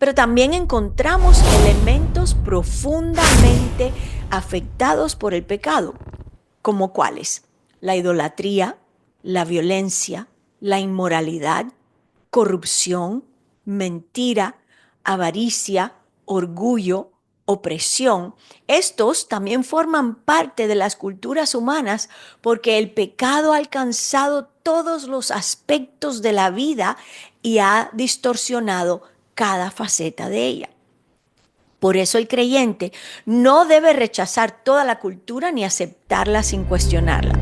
Pero también encontramos elementos profundamente afectados por el pecado, como cuáles: la idolatría, la violencia, la inmoralidad, corrupción, mentira, avaricia, orgullo, opresión. Estos también forman parte de las culturas humanas porque el pecado ha alcanzado todos los aspectos de la vida y ha distorsionado cada faceta de ella. Por eso el creyente no debe rechazar toda la cultura ni aceptarla sin cuestionarla.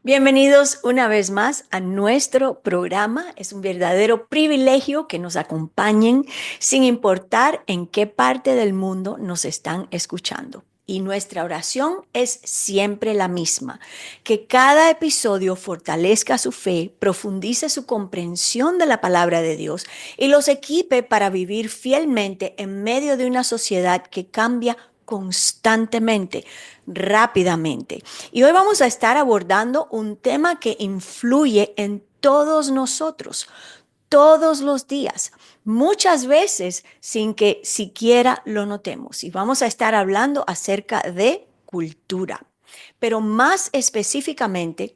Bienvenidos una vez más a nuestro programa. Es un verdadero privilegio que nos acompañen sin importar en qué parte del mundo nos están escuchando. Y nuestra oración es siempre la misma: que cada episodio fortalezca su fe, profundice su comprensión de la palabra de Dios y los equipe para vivir fielmente en medio de una sociedad que cambia constantemente, rápidamente. Y hoy vamos a estar abordando un tema que influye en todos nosotros, todos los días, muchas veces sin que siquiera lo notemos. Y vamos a estar hablando acerca de cultura, pero más específicamente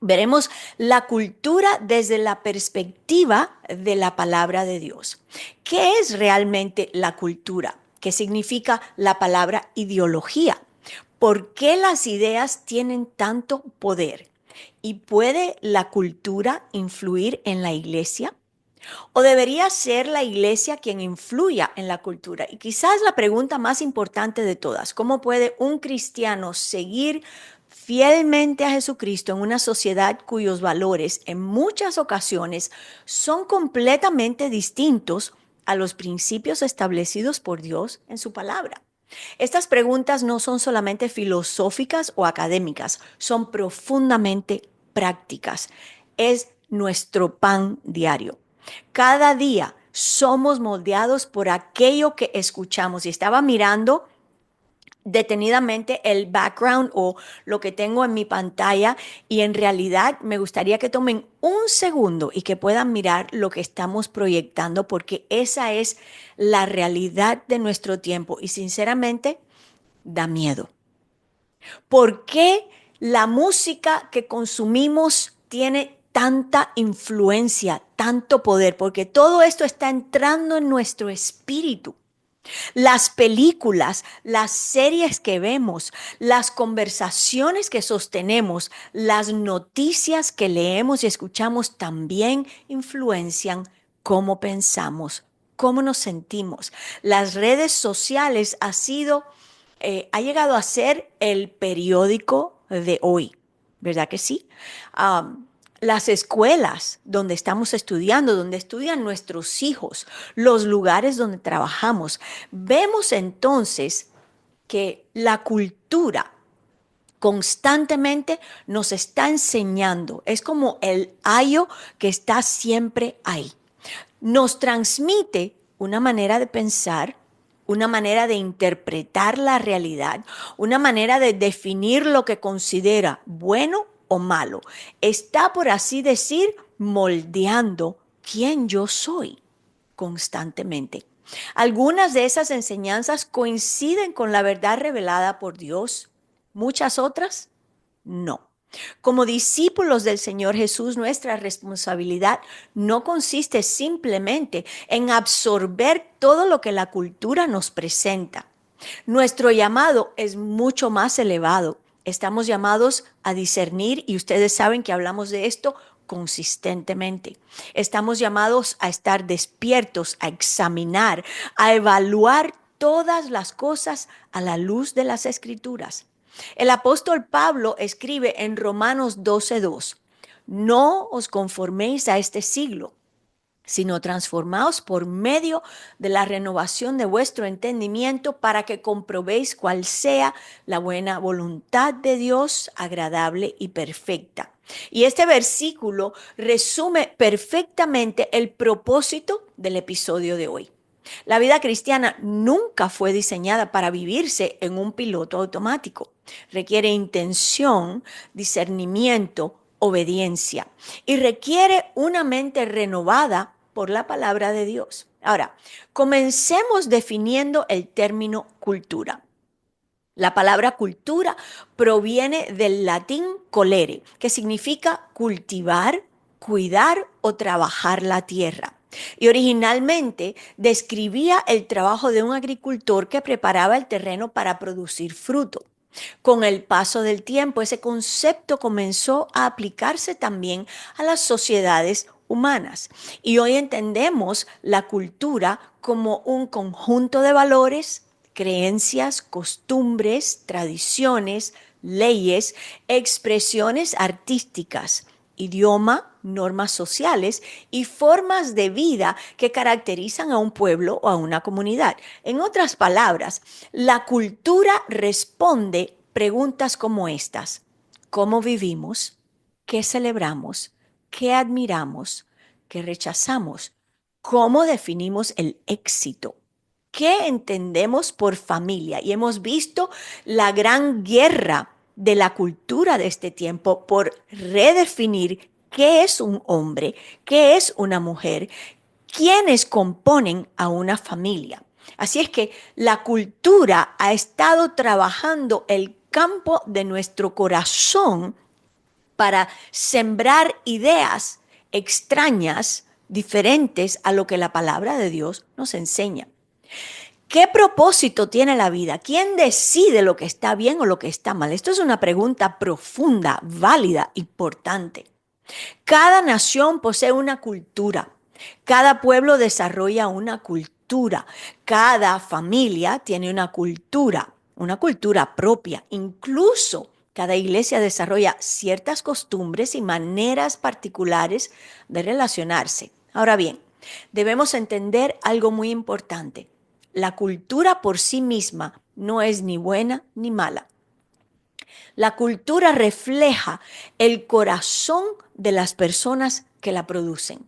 veremos la cultura desde la perspectiva de la palabra de Dios. ¿Qué es realmente la cultura? ¿Qué significa la palabra ideología? ¿Por qué las ideas tienen tanto poder? ¿Y puede la cultura influir en la iglesia? ¿O debería ser la iglesia quien influya en la cultura? Y quizás la pregunta más importante de todas: ¿cómo puede un cristiano seguir fielmente a Jesucristo en una sociedad cuyos valores en muchas ocasiones son completamente distintos a los principios establecidos por Dios en su palabra? Estas preguntas no son solamente filosóficas o académicas, son profundamente prácticas. Es nuestro pan diario. Cada día somos moldeados por aquello que escuchamos. Y estaba mirando detenidamente el background o lo que tengo en mi pantalla, y en realidad me gustaría que tomen un segundo y que puedan mirar lo que estamos proyectando, porque esa es la realidad de nuestro tiempo y sinceramente da miedo. ¿Por qué la música que consumimos tiene tanta influencia, tanto poder? Porque todo esto está entrando en nuestro espíritu. Las películas, las series que vemos, las conversaciones que sostenemos, las noticias que leemos y escuchamos también influencian cómo pensamos, cómo nos sentimos. Las redes sociales ha llegado a ser el periódico de hoy, ¿verdad que sí? Las escuelas donde estamos estudiando, donde estudian nuestros hijos, los lugares donde trabajamos. Vemos entonces que la cultura constantemente nos está enseñando. Es como el ayo que está siempre ahí. Nos transmite una manera de pensar, una manera de interpretar la realidad, una manera de definir lo que considera bueno o malo. Está, por así decir, moldeando quién yo soy constantemente. Algunas de esas enseñanzas coinciden con la verdad revelada por Dios, muchas otras no. Como discípulos del Señor Jesús, nuestra responsabilidad no consiste simplemente en absorber todo lo que la cultura nos presenta. Nuestro llamado es mucho más elevado. Estamos llamados a discernir, y ustedes saben que hablamos de esto consistentemente. Estamos llamados a estar despiertos, a examinar, a evaluar todas las cosas a la luz de las Escrituras. El apóstol Pablo escribe en Romanos 12:2: no os conforméis a este siglo, sino transformaos por medio de la renovación de vuestro entendimiento para que comprobéis cuál sea la buena voluntad de Dios, agradable y perfecta. Y este versículo resume perfectamente el propósito del episodio de hoy. La vida cristiana nunca fue diseñada para vivirse en un piloto automático. Requiere intención, discernimiento, obediencia y requiere una mente renovada por la palabra de Dios. Ahora, comencemos definiendo el término cultura. La palabra cultura proviene del latín colere, que significa cultivar, cuidar o trabajar la tierra. Y originalmente describía el trabajo de un agricultor que preparaba el terreno para producir fruto. Con el paso del tiempo, ese concepto comenzó a aplicarse también a las sociedades humanas. Y hoy entendemos la cultura como un conjunto de valores, creencias, costumbres, tradiciones, leyes, expresiones artísticas, idioma, normas sociales y formas de vida que caracterizan a un pueblo o a una comunidad. En otras palabras, la cultura responde preguntas como estas: ¿cómo vivimos? ¿Qué celebramos? ¿Qué admiramos? ¿Qué rechazamos? ¿Cómo definimos el éxito? ¿Qué entendemos por familia? Y hemos visto la gran guerra de la cultura de este tiempo por redefinir qué es un hombre, qué es una mujer, quiénes componen a una familia. Así es que la cultura ha estado trabajando el campo de nuestro corazón para sembrar ideas extrañas, diferentes a lo que la palabra de Dios nos enseña. ¿Qué propósito tiene la vida? ¿Quién decide lo que está bien o lo que está mal? Esto es una pregunta profunda, válida, importante. Cada nación posee una cultura. Cada pueblo desarrolla una cultura. Cada familia tiene una cultura propia. Incluso cada iglesia desarrolla ciertas costumbres y maneras particulares de relacionarse. Ahora bien, debemos entender algo muy importante. La cultura por sí misma no es ni buena ni mala. La cultura refleja el corazón de las personas que la producen.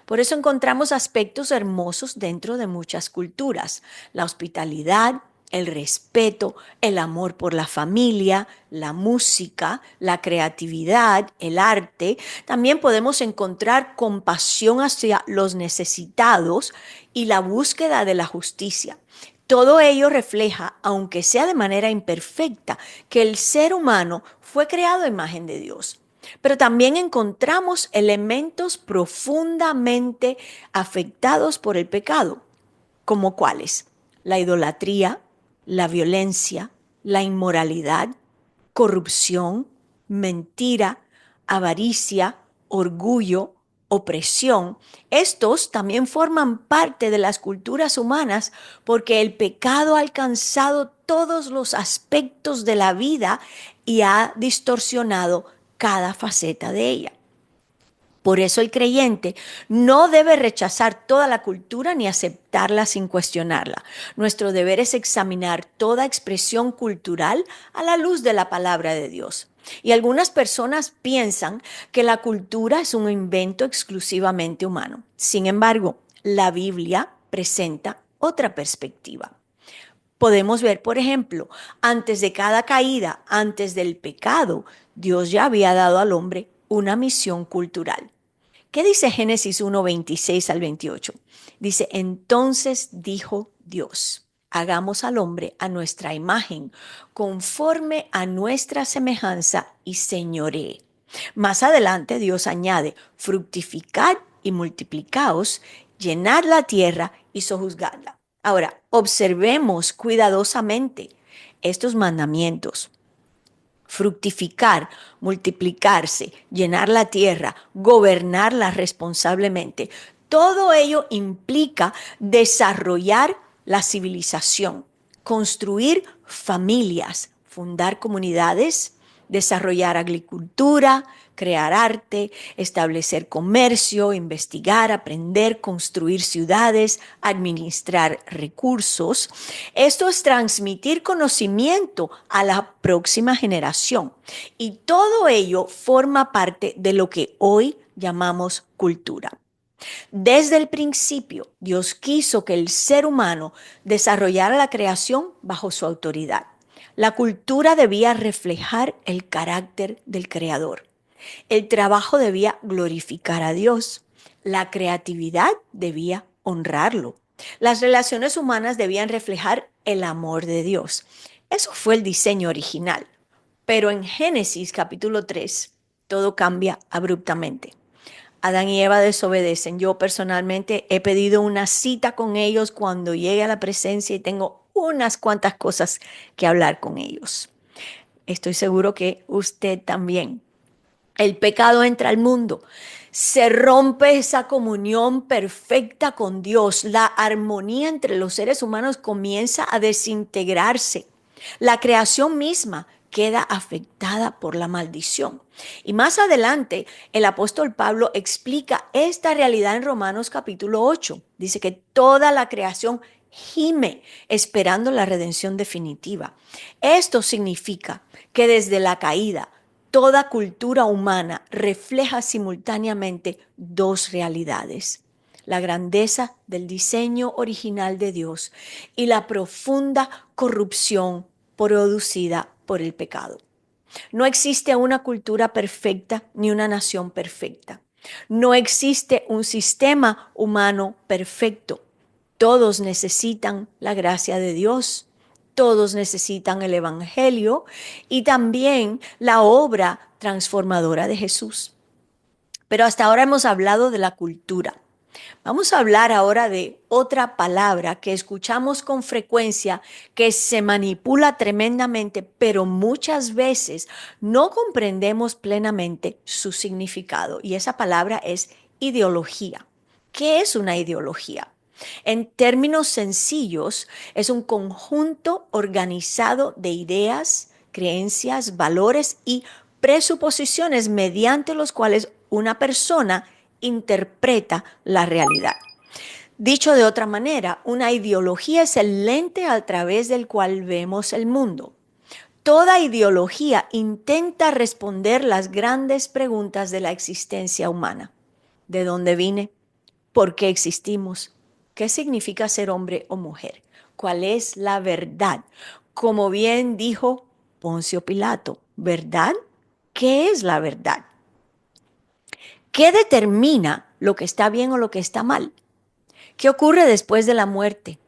Por eso encontramos aspectos hermosos dentro de muchas culturas: la hospitalidad, el respeto, el amor por la familia, la música, la creatividad, el arte. También podemos encontrar compasión hacia los necesitados y la búsqueda de la justicia. Todo ello refleja, aunque sea de manera imperfecta, que el ser humano fue creado a imagen de Dios. Pero también encontramos elementos profundamente afectados por el pecado, como cuáles: la idolatría, la violencia, la inmoralidad, corrupción, mentira, avaricia, orgullo, opresión. Estos también forman parte de las culturas humanas porque el pecado ha alcanzado todos los aspectos de la vida y ha distorsionado cada faceta de ella. Por eso el creyente no debe rechazar toda la cultura ni aceptarla sin cuestionarla. Nuestro deber es examinar toda expresión cultural a la luz de la palabra de Dios. Y algunas personas piensan que la cultura es un invento exclusivamente humano. Sin embargo, la Biblia presenta otra perspectiva. Podemos ver, por ejemplo, antes de cada caída, antes del pecado, Dios ya había dado al hombre una misión cultural. ¿Qué dice Génesis 1, 26 al 28? Dice: entonces dijo Dios: hagamos al hombre a nuestra imagen, conforme a nuestra semejanza, y señoree. Más adelante Dios añade: fructificad y multiplicaos, llenad la tierra y sojuzgadla. Ahora, observemos cuidadosamente estos mandamientos: fructificar, multiplicarse, llenar la tierra, gobernarla responsablemente. Todo ello implica desarrollar la civilización, construir familias, fundar comunidades, desarrollar agricultura, crear arte, establecer comercio, investigar, aprender, construir ciudades, administrar recursos. Esto es transmitir conocimiento a la próxima generación. Y todo ello forma parte de lo que hoy llamamos cultura. Desde el principio, Dios quiso que el ser humano desarrollara la creación bajo su autoridad. La cultura debía reflejar el carácter del Creador. El trabajo debía glorificar a Dios. La creatividad debía honrarlo. Las relaciones humanas debían reflejar el amor de Dios. Eso fue el diseño original. Pero en Génesis capítulo 3, todo cambia abruptamente. Adán y Eva desobedecen. Yo personalmente he pedido una cita con ellos cuando llegue a la presencia y tengo unas cuantas cosas que hablar con ellos. Estoy seguro que usted también. El pecado entra al mundo. Se rompe esa comunión perfecta con Dios. La armonía entre los seres humanos comienza a desintegrarse. La creación misma queda afectada por la maldición. Y más adelante, el apóstol Pablo explica esta realidad en Romanos capítulo 8. Dice que toda la creación gime esperando la redención definitiva. Esto significa que desde la caída, toda cultura humana refleja simultáneamente dos realidades: la grandeza del diseño original de Dios y la profunda corrupción producida por el pecado. No existe una cultura perfecta ni una nación perfecta. No existe un sistema humano perfecto. Todos necesitan la gracia de Dios. Todos necesitan el Evangelio y también la obra transformadora de Jesús. Pero hasta ahora hemos hablado de la cultura. Vamos a hablar ahora de otra palabra que escuchamos con frecuencia, que se manipula tremendamente, pero muchas veces no comprendemos plenamente su significado. Y esa palabra es ideología. ¿Qué es una ideología? En términos sencillos, es un conjunto organizado de ideas, creencias, valores y presuposiciones mediante los cuales una persona interpreta la realidad. Dicho de otra manera, una ideología es el lente a través del cual vemos el mundo. Toda ideología intenta responder las grandes preguntas de la existencia humana. ¿De dónde vine? ¿Por qué existimos? ¿Qué significa ser hombre o mujer? ¿Cuál es la verdad? Como bien dijo Poncio Pilato, ¿verdad? ¿Qué es la verdad? ¿Qué determina lo que está bien o lo que está mal? ¿Qué ocurre después de la muerte?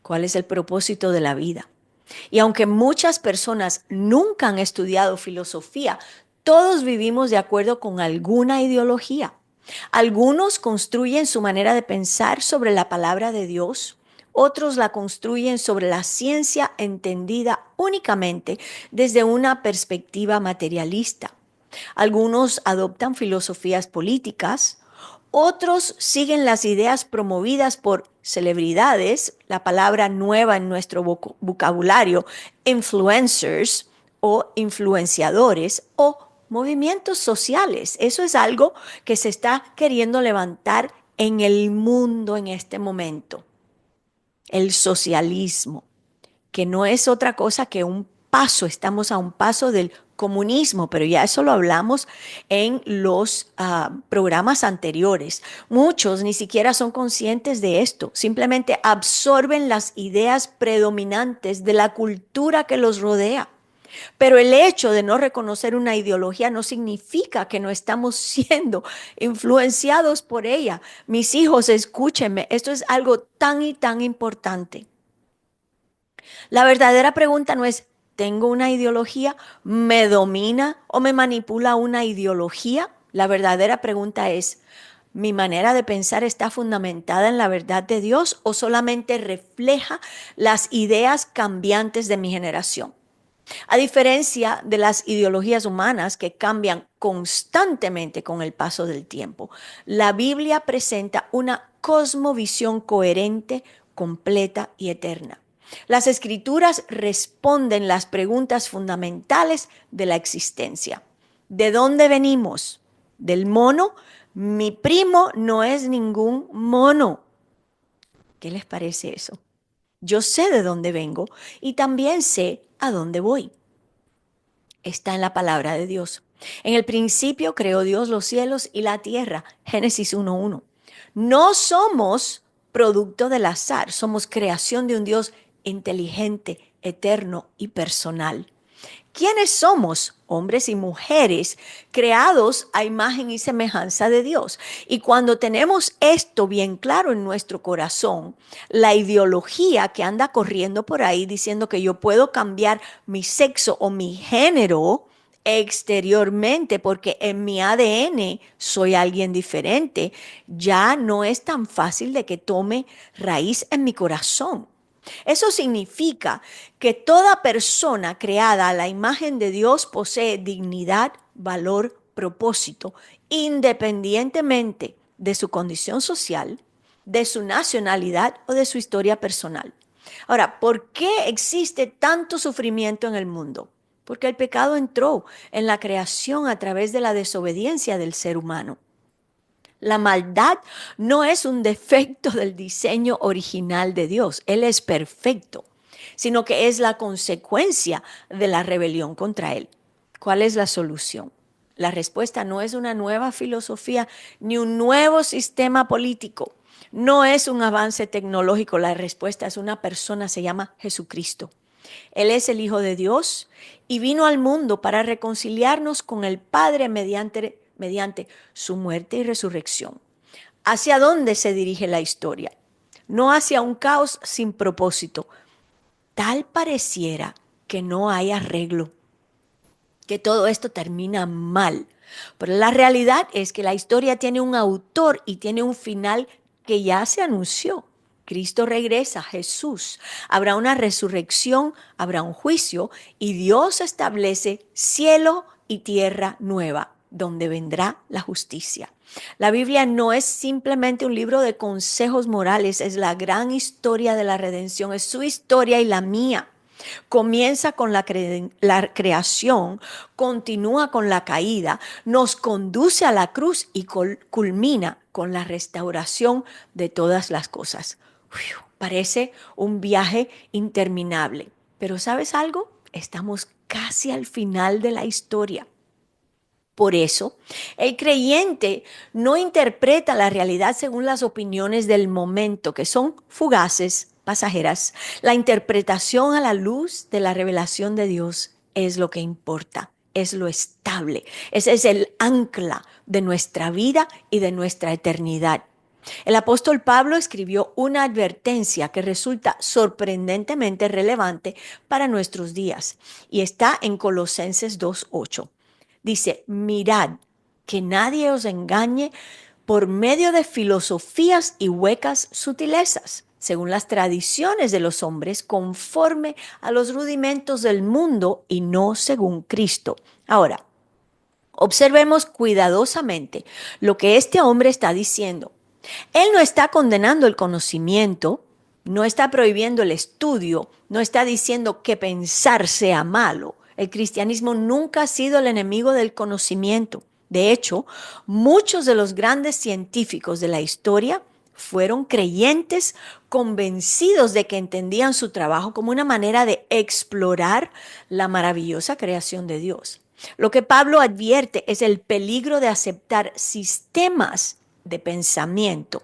¿Cuál es el propósito de la vida? Y aunque muchas personas nunca han estudiado filosofía, todos vivimos de acuerdo con alguna ideología. Algunos construyen su manera de pensar sobre la palabra de Dios, otros la construyen sobre la ciencia entendida únicamente desde una perspectiva materialista. Algunos adoptan filosofías políticas, otros siguen las ideas promovidas por celebridades, la palabra nueva en nuestro vocabulario, influencers o influenciadores o movimientos sociales. Eso es algo que se está queriendo levantar en el mundo en este momento. El socialismo, que no es otra cosa que un paso, estamos a un paso del comunismo, pero ya eso lo hablamos en los programas anteriores. Muchos ni siquiera son conscientes de esto, simplemente absorben las ideas predominantes de la cultura que los rodea. Pero el hecho de no reconocer una ideología no significa que no estamos siendo influenciados por ella. Mis hijos, escúchenme, esto es algo tan y tan importante. La verdadera pregunta no es, ¿tengo una ideología? ¿Me domina o me manipula una ideología? La verdadera pregunta es, ¿mi manera de pensar está fundamentada en la verdad de Dios o solamente refleja las ideas cambiantes de mi generación? A diferencia de las ideologías humanas que cambian constantemente con el paso del tiempo, la Biblia presenta una cosmovisión coherente, completa y eterna. Las escrituras responden las preguntas fundamentales de la existencia. ¿De dónde venimos? ¿Del mono? Mi primo no es ningún mono. ¿Qué les parece eso? Yo sé de dónde vengo y también sé a dónde voy. Está en la palabra de Dios. En el principio creó Dios los cielos y la tierra. Génesis 1:1. No somos producto del azar, somos creación de un Dios inteligente, eterno y personal. ¿Quiénes somos? Hombres y mujeres creados a imagen y semejanza de Dios. Y cuando tenemos esto bien claro en nuestro corazón, la ideología que anda corriendo por ahí diciendo que yo puedo cambiar mi sexo o mi género exteriormente porque en mi ADN soy alguien diferente, ya no es tan fácil de que tome raíz en mi corazón. Eso significa que toda persona creada a la imagen de Dios posee dignidad, valor, propósito, independientemente de su condición social, de su nacionalidad o de su historia personal. Ahora, ¿por qué existe tanto sufrimiento en el mundo? Porque el pecado entró en la creación a través de la desobediencia del ser humano. La maldad no es un defecto del diseño original de Dios, Él es perfecto, sino que es la consecuencia de la rebelión contra Él. ¿Cuál es la solución? La respuesta no es una nueva filosofía ni un nuevo sistema político, no es un avance tecnológico, la respuesta es una persona, se llama Jesucristo. Él es el Hijo de Dios y vino al mundo para reconciliarnos con el Padre mediante su muerte y resurrección. ¿Hacia dónde se dirige la historia? No hacia un caos sin propósito. Tal pareciera que no hay arreglo, que todo esto termina mal. Pero la realidad es que la historia tiene un autor y tiene un final que ya se anunció. Cristo regresa, Jesús. Habrá una resurrección, habrá un juicio y Dios establece cielo y tierra nueva, donde vendrá la justicia. La Biblia no es simplemente un libro de consejos morales, es la gran historia de la redención, es su historia y la mía. Comienza con la creación, continúa con la caída, nos conduce a la cruz y culmina con la restauración de todas las cosas. Parece un viaje interminable, pero ¿sabes algo? Estamos casi al final de la historia. Por eso, el creyente no interpreta la realidad según las opiniones del momento, que son fugaces, pasajeras. La interpretación a la luz de la revelación de Dios es lo que importa, es lo estable. Ese es el ancla de nuestra vida y de nuestra eternidad. El apóstol Pablo escribió una advertencia que resulta sorprendentemente relevante para nuestros días y está en Colosenses 2:8. Dice, mirad que nadie os engañe por medio de filosofías y huecas sutilezas, según las tradiciones de los hombres, conforme a los rudimentos del mundo y no según Cristo. Ahora, observemos cuidadosamente lo que este hombre está diciendo. Él no está condenando el conocimiento, no está prohibiendo el estudio, no está diciendo que pensar sea malo. El cristianismo nunca ha sido el enemigo del conocimiento. De hecho, muchos de los grandes científicos de la historia fueron creyentes convencidos de que entendían su trabajo como una manera de explorar la maravillosa creación de Dios. Lo que Pablo advierte es el peligro de aceptar sistemas de pensamiento,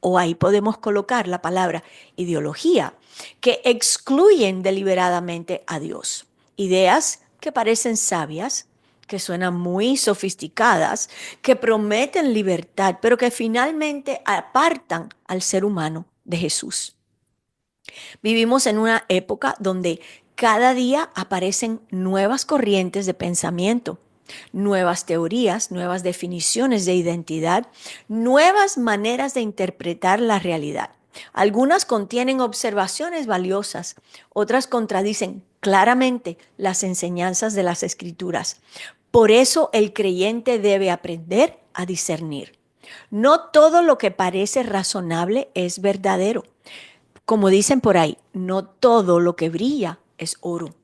o ahí podemos colocar la palabra ideología, que excluyen deliberadamente a Dios. Ideas que parecen sabias, que suenan muy sofisticadas, que prometen libertad, pero que finalmente apartan al ser humano de Jesús. Vivimos en una época donde cada día aparecen nuevas corrientes de pensamiento, nuevas teorías, nuevas definiciones de identidad, nuevas maneras de interpretar la realidad. Algunas contienen observaciones valiosas, otras contradicen claramente las enseñanzas de las Escrituras. Por eso el creyente debe aprender a discernir. No todo lo que parece razonable es verdadero. Como dicen por ahí, no todo lo que brilla es oro.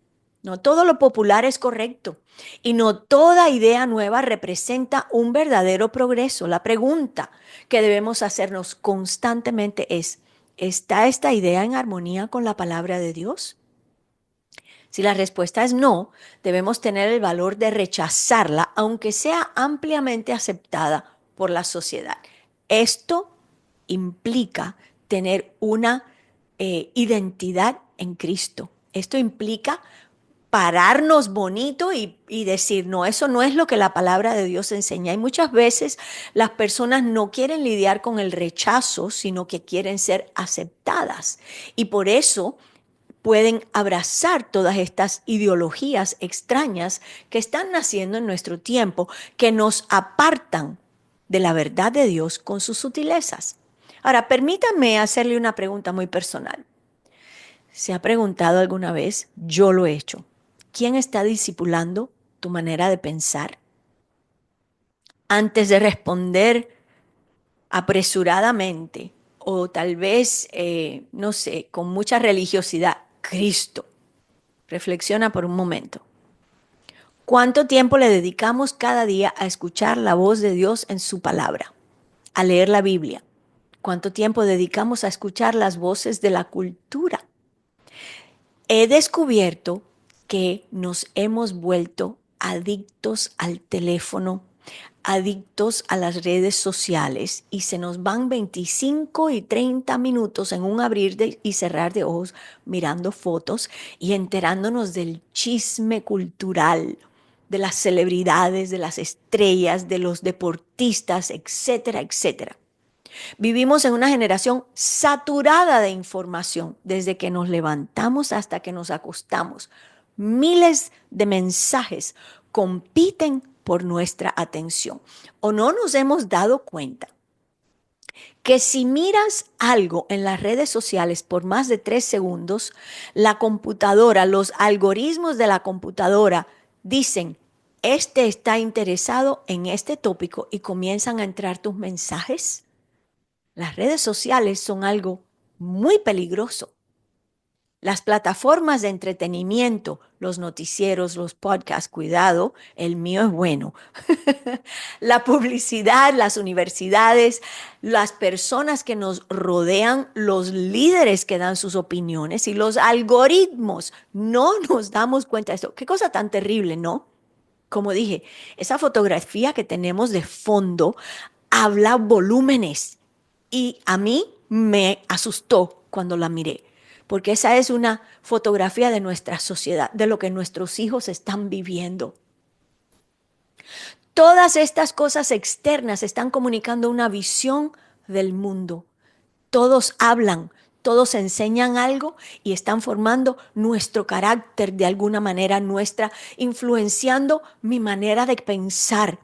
No todo lo popular es correcto y no toda idea nueva representa un verdadero progreso. La pregunta que debemos hacernos constantemente es, ¿está esta idea en armonía con la palabra de Dios? Si la respuesta es no, debemos tener el valor de rechazarla, aunque sea ampliamente aceptada por la sociedad. Esto implica tener una identidad en Cristo. Esto implica pararnos bonito y decir, no, eso no es lo que la palabra de Dios enseña. Y muchas veces las personas no quieren lidiar con el rechazo, sino que quieren ser aceptadas. Y por eso pueden abrazar todas estas ideologías extrañas que están naciendo en nuestro tiempo, que nos apartan de la verdad de Dios con sus sutilezas. Ahora, permítanme hacerle una pregunta muy personal. ¿Se ha preguntado alguna vez? Yo lo he hecho. ¿Quién está discipulando tu manera de pensar? Antes de responder apresuradamente o tal vez, no sé, con mucha religiosidad, Cristo. Reflexiona por un momento. ¿Cuánto tiempo le dedicamos cada día a escuchar la voz de Dios en su palabra, a leer la Biblia? ¿Cuánto tiempo dedicamos a escuchar las voces de la cultura? He descubierto que nos hemos vuelto adictos al teléfono, adictos a las redes sociales y se nos van 25 y 30 minutos en un y cerrar de ojos mirando fotos y enterándonos del chisme cultural, de las celebridades, de las estrellas, de los deportistas, etcétera, etcétera. Vivimos en una generación saturada de información, desde que nos levantamos hasta que nos acostamos. Miles de mensajes compiten por nuestra atención. ¿O no nos hemos dado cuenta que si miras algo en las redes sociales por más de 3 segundos, la computadora, los algoritmos de la computadora dicen, este está interesado en este tópico y comienzan a entrar tus mensajes? Las redes sociales son algo muy peligroso. Las plataformas de entretenimiento, los noticieros, los podcasts, cuidado, el mío es bueno. La publicidad, las universidades, las personas que nos rodean, los líderes que dan sus opiniones y los algoritmos. No nos damos cuenta de esto. Qué cosa tan terrible, ¿no? Como dije, esa fotografía que tenemos de fondo habla volúmenes y a mí me asustó cuando la miré, porque esa es una fotografía de nuestra sociedad, de lo que nuestros hijos están viviendo. Todas estas cosas externas están comunicando una visión del mundo. Todos hablan, todos enseñan algo y están formando nuestro carácter de alguna manera, influenciando mi manera de pensar,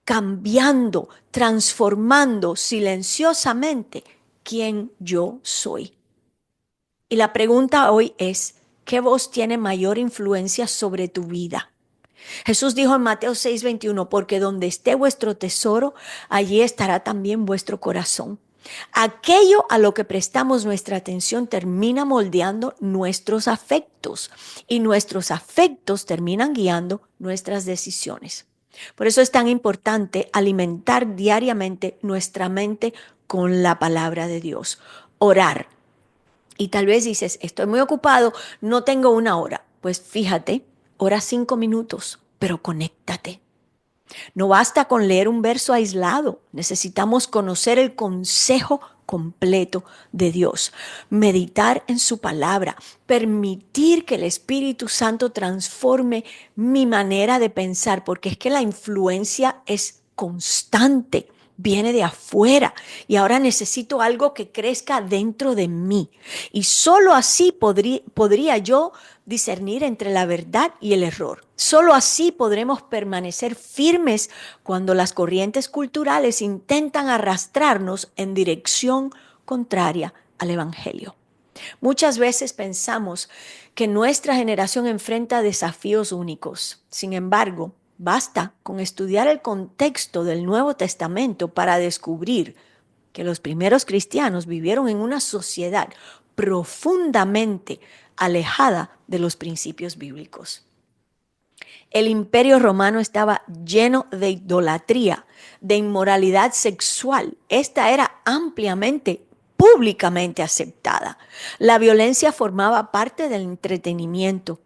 cambiando, transformando silenciosamente quién yo soy. Y la pregunta hoy es, ¿qué voz tiene mayor influencia sobre tu vida? Jesús dijo en Mateo 6:21, porque donde esté vuestro tesoro, allí estará también vuestro corazón. Aquello a lo que prestamos nuestra atención termina moldeando nuestros afectos y nuestros afectos terminan guiando nuestras decisiones. Por eso es tan importante alimentar diariamente nuestra mente con la palabra de Dios. Orar. Y tal vez dices, estoy muy ocupado, no tengo una hora. Pues fíjate, ora 5 minutos, pero conéctate. No basta con leer un verso aislado, necesitamos conocer el consejo completo de Dios, meditar en su palabra, permitir que el Espíritu Santo transforme mi manera de pensar, porque es que la influencia es constante, viene de afuera y ahora necesito algo que crezca dentro de mí. Y solo así podría yo discernir entre la verdad y el error. Solo así podremos permanecer firmes cuando las corrientes culturales intentan arrastrarnos en dirección contraria al Evangelio. Muchas veces pensamos que nuestra generación enfrenta desafíos únicos. Sin embargo, basta con estudiar el contexto del Nuevo Testamento para descubrir que los primeros cristianos vivieron en una sociedad profundamente alejada de los principios bíblicos. El imperio romano estaba lleno de idolatría, de inmoralidad sexual. Esta era ampliamente, públicamente aceptada. La violencia formaba parte del entretenimiento.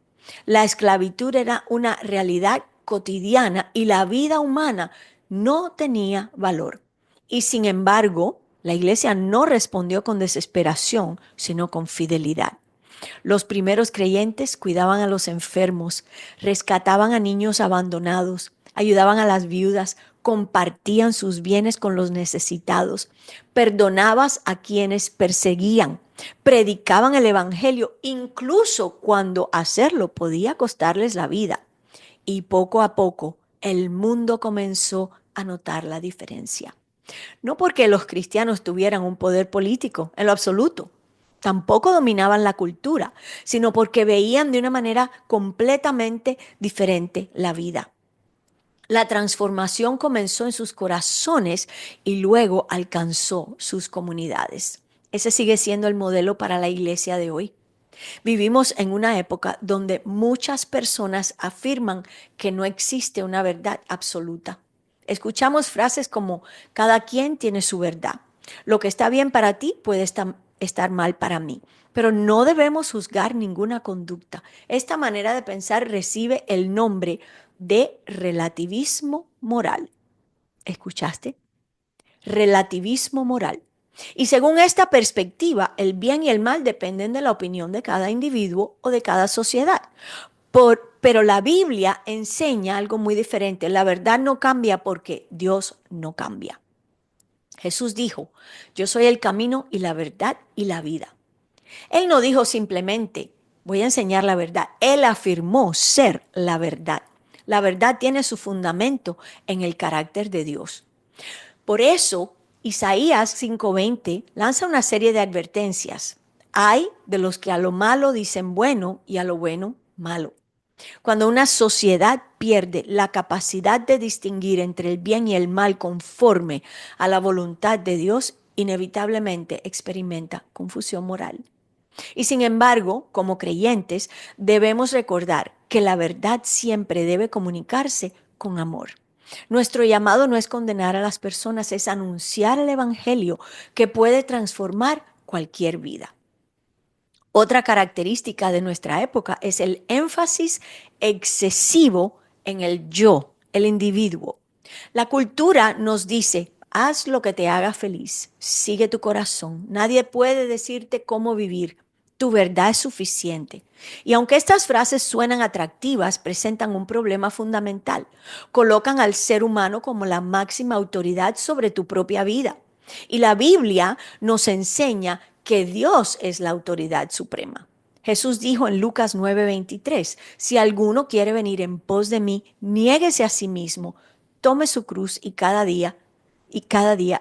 La esclavitud era una realidad cotidiana y la vida humana no tenía valor. Y sin embargo, la iglesia no respondió con desesperación, sino con fidelidad. Los primeros creyentes cuidaban a los enfermos, rescataban a niños abandonados, ayudaban a las viudas, compartían sus bienes con los necesitados, perdonaban a quienes perseguían, predicaban el evangelio, incluso cuando hacerlo podía costarles la vida. Y poco a poco el mundo comenzó a notar la diferencia. No porque los cristianos tuvieran un poder político, en lo absoluto. Tampoco dominaban la cultura, sino porque veían de una manera completamente diferente la vida. La transformación comenzó en sus corazones y luego alcanzó sus comunidades. Ese sigue siendo el modelo para la iglesia de hoy. Vivimos en una época donde muchas personas afirman que no existe una verdad absoluta. Escuchamos frases como cada quien tiene su verdad. Lo que está bien para ti puede estar mal para mí. Pero no debemos juzgar ninguna conducta. Esta manera de pensar recibe el nombre de relativismo moral. ¿Escuchaste? Relativismo moral. Y según esta perspectiva, el bien y el mal dependen de la opinión de cada individuo o de cada sociedad. Pero la Biblia enseña algo muy diferente. La verdad no cambia porque Dios no cambia. Jesús dijo, yo soy el camino y la verdad y la vida. Él no dijo simplemente, voy a enseñar la verdad. Él afirmó ser la verdad. La verdad tiene su fundamento en el carácter de Dios. Por eso, Isaías 5:20 lanza una serie de advertencias. Hay de los que a lo malo dicen bueno y a lo bueno malo. Cuando una sociedad pierde la capacidad de distinguir entre el bien y el mal conforme a la voluntad de Dios, inevitablemente experimenta confusión moral. Y sin embargo, como creyentes, debemos recordar que la verdad siempre debe comunicarse con amor. Nuestro llamado no es condenar a las personas, es anunciar el evangelio que puede transformar cualquier vida. Otra característica de nuestra época es el énfasis excesivo en el yo, el individuo. La cultura nos dice, haz lo que te haga feliz, sigue tu corazón, nadie puede decirte cómo vivir, tu verdad es suficiente. Y aunque estas frases suenan atractivas, presentan un problema fundamental. Colocan al ser humano como la máxima autoridad sobre tu propia vida. Y la Biblia nos enseña que Dios es la autoridad suprema. Jesús dijo en Lucas 9:23, si alguno quiere venir en pos de mí, niéguese a sí mismo, tome su cruz y cada día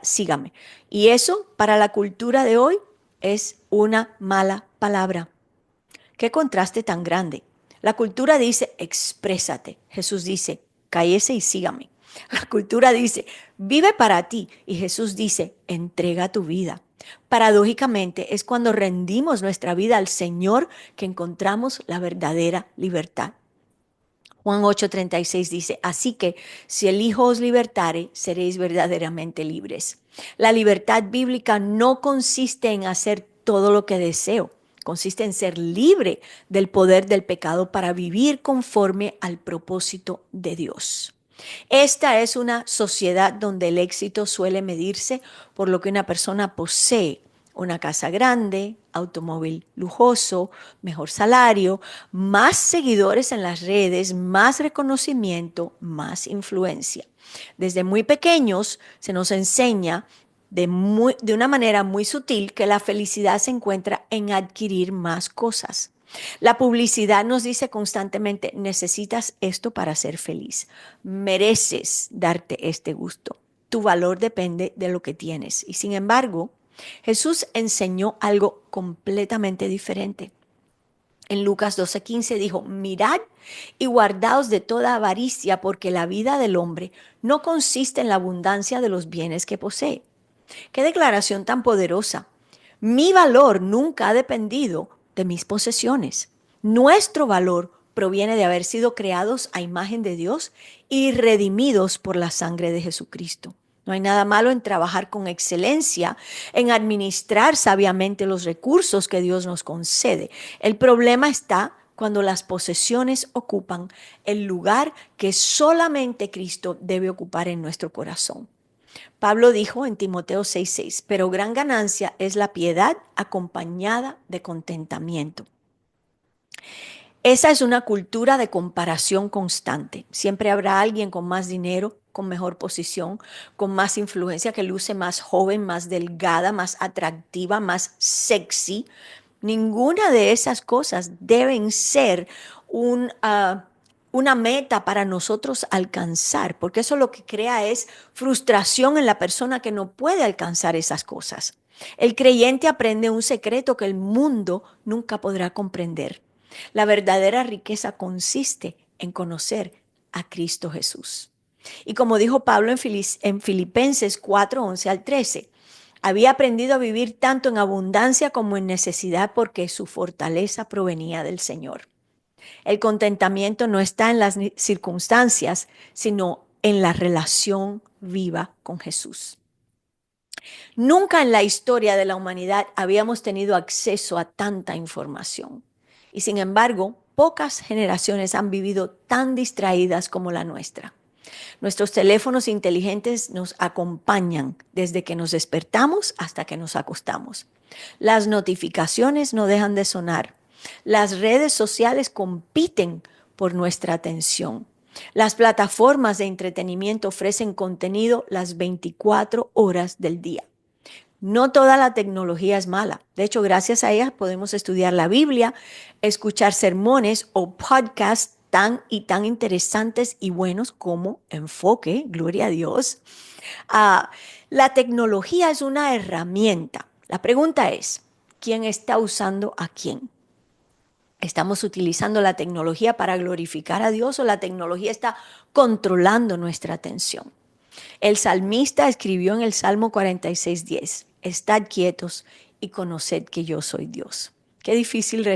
sígame. Y eso para la cultura de hoy es una mala palabra. Qué contraste tan grande. La cultura dice, exprésate. Jesús dice, cállese y sígame. La cultura dice, vive para ti. Y Jesús dice, entrega tu vida. Paradójicamente es cuando rendimos nuestra vida al Señor que encontramos la verdadera libertad. Juan 8:36 dice, así que si el Hijo os libertare, seréis verdaderamente libres. La libertad bíblica no consiste en hacer todo lo que deseo, consiste en ser libre del poder del pecado para vivir conforme al propósito de Dios. Esta es una sociedad donde el éxito suele medirse por lo que una persona posee. Una casa grande, automóvil lujoso, mejor salario, más seguidores en las redes, más reconocimiento, más influencia. Desde muy pequeños se nos enseña de una manera muy sutil que la felicidad se encuentra en adquirir más cosas. La publicidad nos dice constantemente, necesitas esto para ser feliz, mereces darte este gusto, tu valor depende de lo que tienes. Y sin embargo, Jesús enseñó algo completamente diferente. En Lucas 12:15 dijo, mirad y guardaos de toda avaricia, porque la vida del hombre no consiste en la abundancia de los bienes que posee. Qué declaración tan poderosa. Mi valor nunca ha dependido de mis posesiones. Nuestro valor proviene de haber sido creados a imagen de Dios y redimidos por la sangre de Jesucristo. No hay nada malo en trabajar con excelencia, en administrar sabiamente los recursos que Dios nos concede. El problema está cuando las posesiones ocupan el lugar que solamente Cristo debe ocupar en nuestro corazón. Pablo dijo en Timoteo 6:6, pero gran ganancia es la piedad acompañada de contentamiento. Esa es una cultura de comparación constante. Siempre habrá alguien con más dinero, con mejor posición, con más influencia, que luce más joven, más delgada, más atractiva, más sexy. Ninguna de esas cosas deben ser una meta para nosotros alcanzar, porque eso lo que crea es frustración en la persona que no puede alcanzar esas cosas. El creyente aprende un secreto que el mundo nunca podrá comprender. La verdadera riqueza consiste en conocer a Cristo Jesús. Y como dijo Pablo en Filipenses 4:11 al 13, había aprendido a vivir tanto en abundancia como en necesidad porque su fortaleza provenía del Señor. El contentamiento no está en las circunstancias, sino en la relación viva con Jesús. Nunca en la historia de la humanidad habíamos tenido acceso a tanta información. Y sin embargo, pocas generaciones han vivido tan distraídas como la nuestra. Nuestros teléfonos inteligentes nos acompañan desde que nos despertamos hasta que nos acostamos. Las notificaciones no dejan de sonar. Las redes sociales compiten por nuestra atención. Las plataformas de entretenimiento ofrecen contenido las 24 horas del día. No toda la tecnología es mala. De hecho, gracias a ella podemos estudiar la Biblia, escuchar sermones o podcasts tan interesantes y buenos como Enfoque, gloria a Dios. La tecnología es una herramienta. La pregunta es, ¿quién está usando a quién? ¿Estamos utilizando la tecnología para glorificar a Dios o la tecnología está controlando nuestra atención? El salmista escribió en el Salmo 46:10, estad quietos y conoced que yo soy Dios. Qué difícil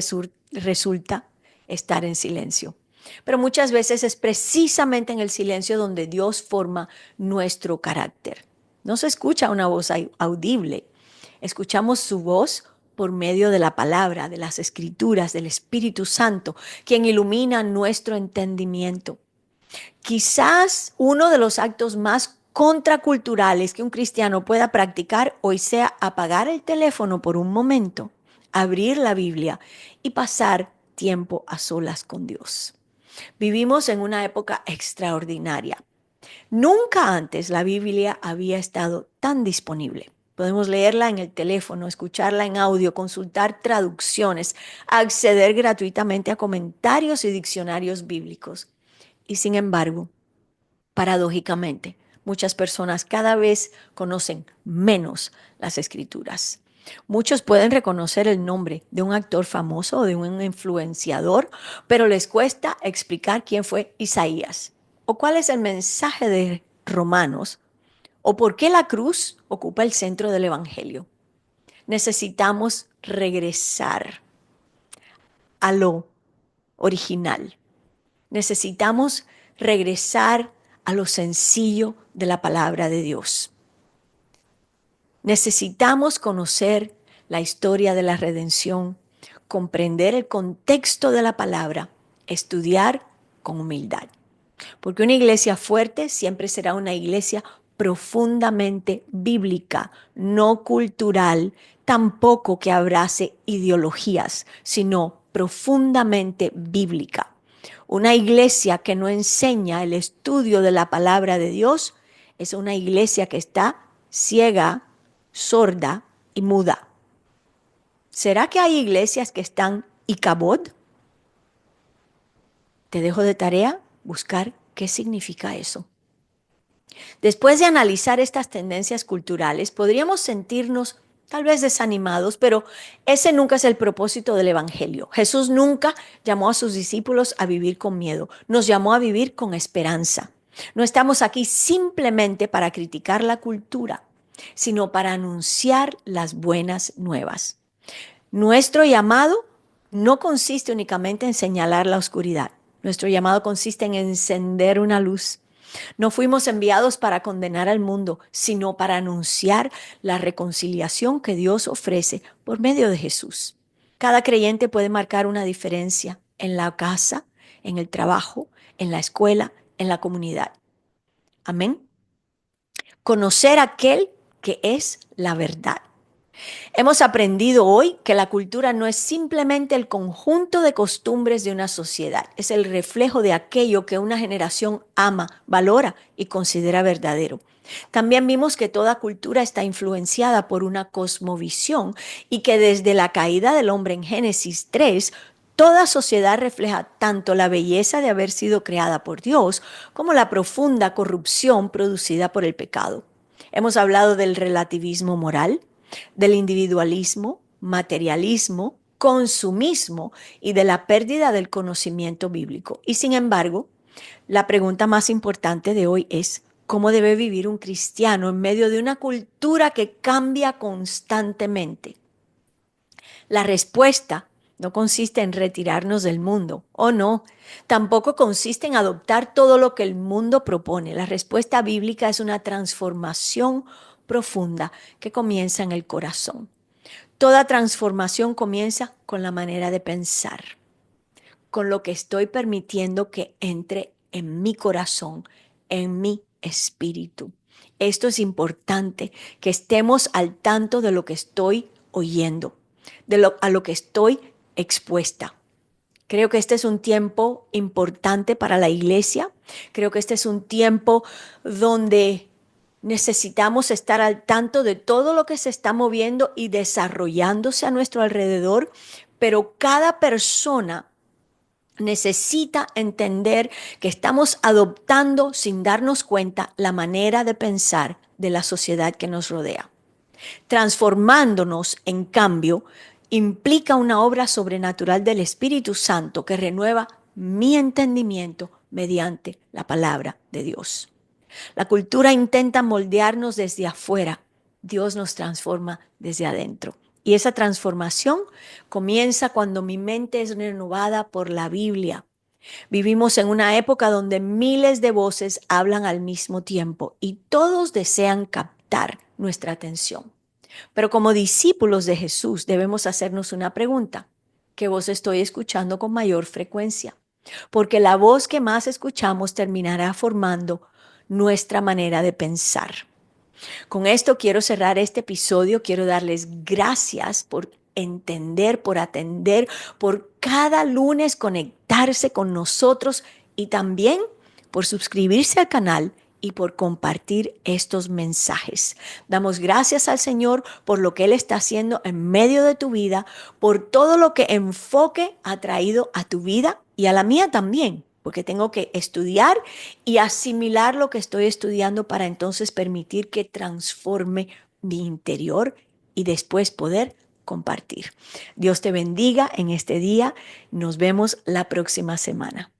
resulta estar en silencio. Pero muchas veces es precisamente en el silencio donde Dios forma nuestro carácter. No se escucha una voz audible, escuchamos su voz por medio de la palabra, de las escrituras, del Espíritu Santo, quien ilumina nuestro entendimiento. Quizás uno de los actos más contraculturales que un cristiano pueda practicar hoy sea apagar el teléfono por un momento, abrir la Biblia y pasar tiempo a solas con Dios. Vivimos en una época extraordinaria. Nunca antes la Biblia había estado tan disponible. Podemos leerla en el teléfono, escucharla en audio, consultar traducciones, acceder gratuitamente a comentarios y diccionarios bíblicos. Y sin embargo, paradójicamente, muchas personas cada vez conocen menos las escrituras. Muchos pueden reconocer el nombre de un actor famoso o de un influenciador, pero les cuesta explicar quién fue Isaías o cuál es el mensaje de Romanos o por qué la cruz ocupa el centro del Evangelio. Necesitamos regresar a lo original. Necesitamos regresar a lo sencillo de la palabra de Dios. Necesitamos conocer la historia de la redención, comprender el contexto de la palabra, estudiar con humildad. Porque una iglesia fuerte siempre será una iglesia profundamente bíblica, no cultural, tampoco que abrace ideologías, sino profundamente bíblica. Una iglesia que no enseña el estudio de la palabra de Dios es una iglesia que está ciega, sorda y muda. ¿Será que hay iglesias que están Icabod? Te dejo de tarea buscar qué significa eso. Después de analizar estas tendencias culturales, podríamos sentirnos tal vez desanimados, pero ese nunca es el propósito del Evangelio. Jesús nunca llamó a sus discípulos a vivir con miedo, nos llamó a vivir con esperanza. No estamos aquí simplemente para criticar la cultura. sino para anunciar las buenas nuevas. Nuestro llamado no consiste únicamente en señalar la oscuridad. Nuestro llamado consiste en encender una luz. No fuimos enviados para condenar al mundo, sino para anunciar la reconciliación que Dios ofrece por medio de Jesús. Cada creyente puede marcar una diferencia en la casa, en el trabajo, en la escuela, en la comunidad. Amén. Conocer a aquel que es la verdad. Hemos aprendido hoy que la cultura no es simplemente el conjunto de costumbres de una sociedad, es el reflejo de aquello que una generación ama, valora y considera verdadero. También vimos que toda cultura está influenciada por una cosmovisión y que desde la caída del hombre en Génesis 3, toda sociedad refleja tanto la belleza de haber sido creada por Dios como la profunda corrupción producida por el pecado. Hemos hablado del relativismo moral, del individualismo, materialismo, consumismo y de la pérdida del conocimiento bíblico. Y sin embargo, la pregunta más importante de hoy es, ¿cómo debe vivir un cristiano en medio de una cultura que cambia constantemente? La respuesta no consiste en retirarnos del mundo, o no, tampoco consiste en adoptar todo lo que el mundo propone. La respuesta bíblica es una transformación profunda que comienza en el corazón. Toda transformación comienza con la manera de pensar, con lo que estoy permitiendo que entre en mi corazón, en mi espíritu. Esto es importante, que estemos al tanto de lo que estoy oyendo, a lo que estoy expuesta. Creo que este es un tiempo importante para la iglesia. Creo que este es un tiempo donde necesitamos estar al tanto de todo lo que se está moviendo y desarrollándose a nuestro alrededor, pero cada persona necesita entender que estamos adoptando sin darnos cuenta la manera de pensar de la sociedad que nos rodea. Transformándonos, en cambio, implica una obra sobrenatural del Espíritu Santo que renueva mi entendimiento mediante la palabra de Dios. La cultura intenta moldearnos desde afuera. Dios nos transforma desde adentro. Y esa transformación comienza cuando mi mente es renovada por la Biblia. Vivimos en una época donde miles de voces hablan al mismo tiempo y todos desean captar nuestra atención. Pero como discípulos de Jesús debemos hacernos una pregunta. ¿Qué voz estoy escuchando con mayor frecuencia? Porque la voz que más escuchamos terminará formando nuestra manera de pensar. Con esto quiero cerrar este episodio. Quiero darles gracias por entender, por atender, por cada lunes conectarse con nosotros y también por suscribirse al canal y por compartir estos mensajes. Damos gracias al Señor por lo que Él está haciendo en medio de tu vida, por todo lo que Enfoque ha traído a tu vida y a la mía también, porque tengo que estudiar y asimilar lo que estoy estudiando para entonces permitir que transforme mi interior y después poder compartir. Dios te bendiga en este día. Nos vemos la próxima semana.